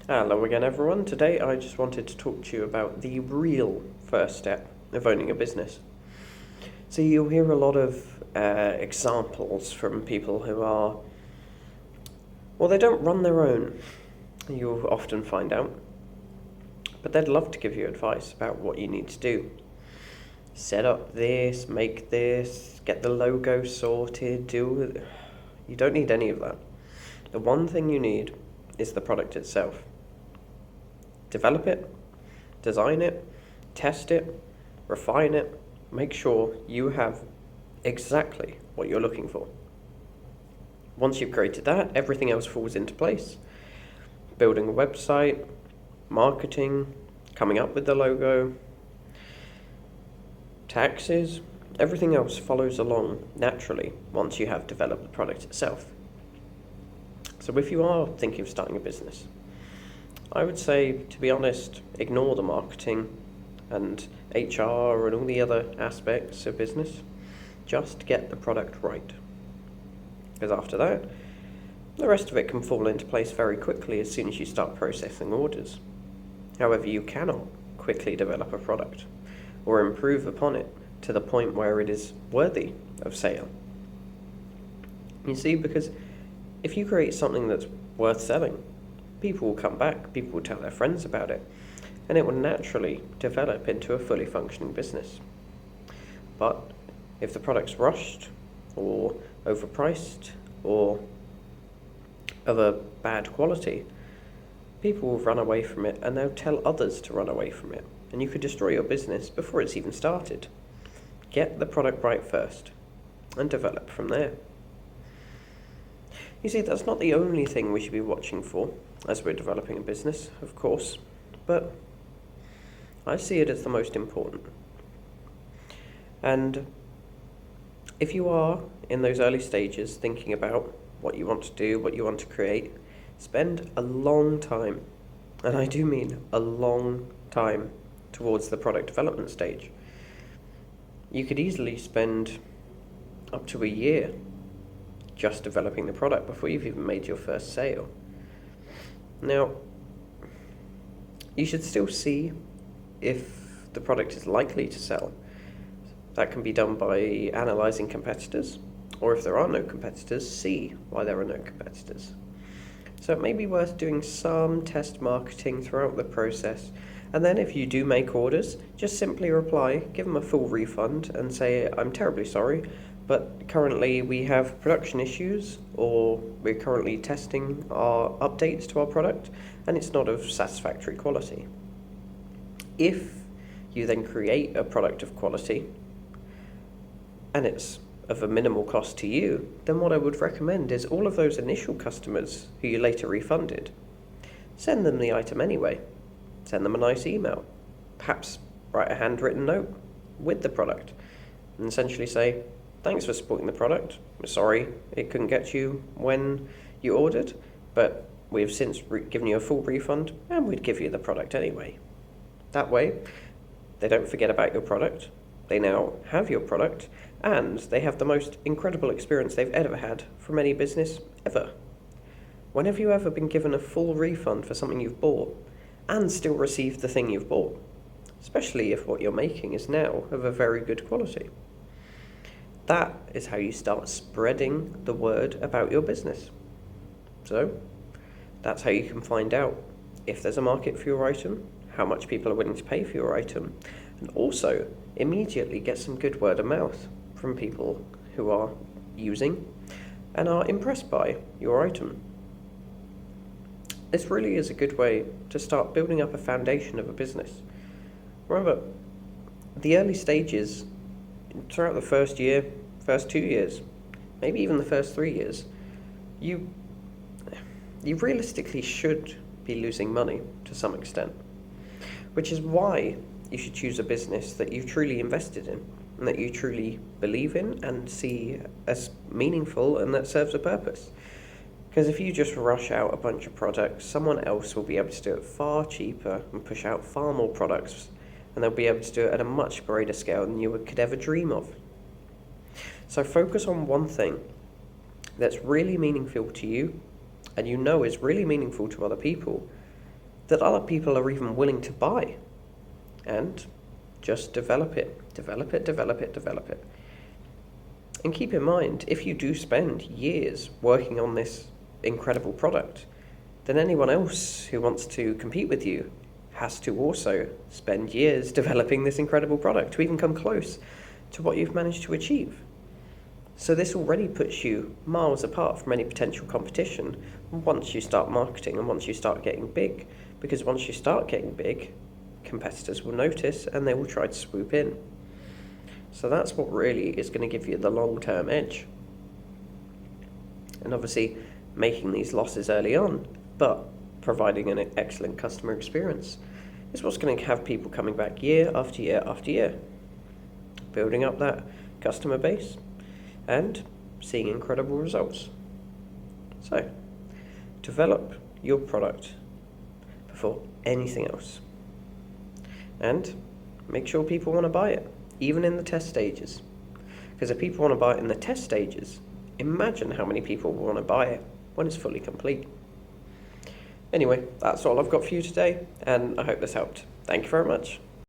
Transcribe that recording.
Hello again, everyone. Today I just wanted to talk to you about the real first step of owning a business. So, you'll hear a lot of examples from people who are, well, they don't run their own, you'll often find out, but they'd love to give you advice about what you need to do. Set up this, make this, get the logo sorted, You don't need any of that. The one thing you need is the product itself. Develop it, design it, test it, refine it, make sure you have exactly what you're looking for. Once you've created that, everything else falls into place. Building a website, marketing, coming up with the logo, taxes, everything else follows along naturally once you have developed the product itself. So if you are thinking of starting a business, I would say, to be honest, ignore the marketing and HR and all the other aspects of business. Just get the product right. Because after that, the rest of it can fall into place very quickly as soon as you start processing orders. However, you cannot quickly develop a product or improve upon it to the point where it is worthy of sale. You see, because if you create something that's worth selling, people will come back, people will tell their friends about it, and it will naturally develop into a fully functioning business. But if the product's rushed, or overpriced, or of a bad quality, people will run away from it and they'll tell others to run away from it, and you could destroy your business before it's even started. Get the product right first, and develop from there. You see, that's not the only thing we should be watching for as we're developing a business, of course, but I see it as the most important. And if you are in those early stages thinking about what you want to do, what you want to create, spend a long time, and I do mean a long time, towards the product development stage. You could easily spend up to a year just developing the product before you've even made your first sale. Now, you should still see if the product is likely to sell. That can be done by analysing competitors, or if there are no competitors, see why there are no competitors. So it may be worth doing some test marketing throughout the process, and then if you do make orders, just simply reply, give them a full refund and say, I'm terribly sorry, but currently we have production issues, or we're currently testing our updates to our product and it's not of satisfactory quality. If you then create a product of quality and it's of a minimal cost to you, then what I would recommend is all of those initial customers who you later refunded, send them the item anyway. Send them a nice email. Perhaps write a handwritten note with the product and essentially say, thanks for supporting the product. We're sorry it couldn't get you when you ordered, but we have since given you a full refund and we'd give you the product anyway. That way, they don't forget about your product. They now have your product and they have the most incredible experience they've ever had from any business ever. When have you ever been given a full refund for something you've bought and still received the thing you've bought? Especially if what you're making is now of a very good quality. That is how you start spreading the word about your business. So, that's how you can find out if there's a market for your item, how much people are willing to pay for your item, and also immediately get some good word of mouth from people who are using and are impressed by your item. This really is a good way to start building up a foundation of a business. Remember, the early stages, throughout the first year, first 2 years, maybe even the first 3 years, you realistically should be losing money to some extent, which is why you should choose a business that you truly invested in and that you truly believe in and see as meaningful and that serves a purpose. Because if you just rush out a bunch of products, someone else will be able to do it far cheaper and push out far more products, and they'll be able to do it at a much greater scale than you could ever dream of. So focus on one thing that's really meaningful to you and you know is really meaningful to other people, that other people are even willing to buy. And just develop it, develop it, develop it, develop it. And keep in mind, if you do spend years working on this incredible product, then anyone else who wants to compete with you has to also spend years developing this incredible product to even come close to what you've managed to achieve. So this already puts you miles apart from any potential competition once you start marketing and once you start getting big. Because once you start getting big, competitors will notice and they will try to swoop in. So that's what really is going to give you the long-term edge. And obviously, making these losses early on, but providing an excellent customer experience is what's going to have people coming back year after year after year, building up that customer base and seeing incredible results. So, develop your product before anything else. And make sure people want to buy it, even in the test stages. Because if people want to buy it in the test stages, imagine how many people will want to buy it when it's fully complete. Anyway, that's all I've got for you today, and I hope this helped. Thank you very much.